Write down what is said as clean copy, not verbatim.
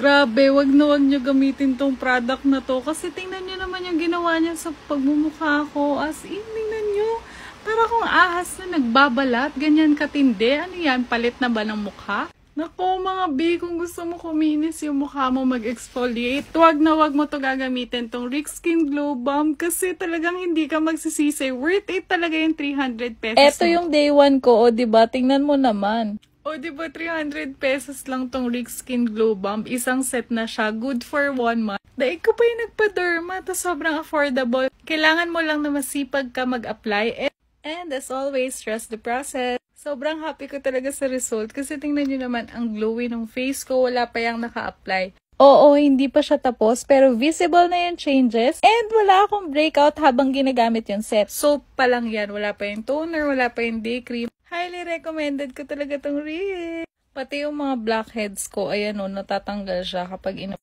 Grabe, wag na wag nyo gamitin tong product na to. Kasi tingnan nyo naman yung ginawa niya sa pagmumukha ko. As in, tingnan nyo. Para kung ahas na nagbabalat, ganyan katindi. Ano yan, palit na ba ng mukha? Nako mga B, kung gusto mo kuminis yung mukha mo mag-exfoliate, wag na wag mo to gagamitin tong Rick Skin Glow Balm kasi talagang hindi ka magsisisi. Worth it talaga yung 300 pesos. Eto yung day 1 ko, o diba? Tingnan mo naman. O diba 300 pesos lang tong Rick Skin Glow Balm. Isang set na siya. Good for 1 month. Dahil ko pa yung nagpa-derma. To sobrang affordable. Kailangan mo lang na masipag ka mag-apply. And as always, trust the process. Sobrang happy ko talaga sa result. Kasi tingnan nyo naman ang glowy ng face ko. Wala pa yung naka-apply. Oo, hindi pa siya tapos. Pero visible na yung changes. And wala akong breakout habang ginagamit yung set. Soap pa lang yan. Wala pa yung toner. Wala pa yung day cream. Highly recommended ko talaga tong Rick. Pati yung mga blackheads ko, ayan o, natatanggal siya kapag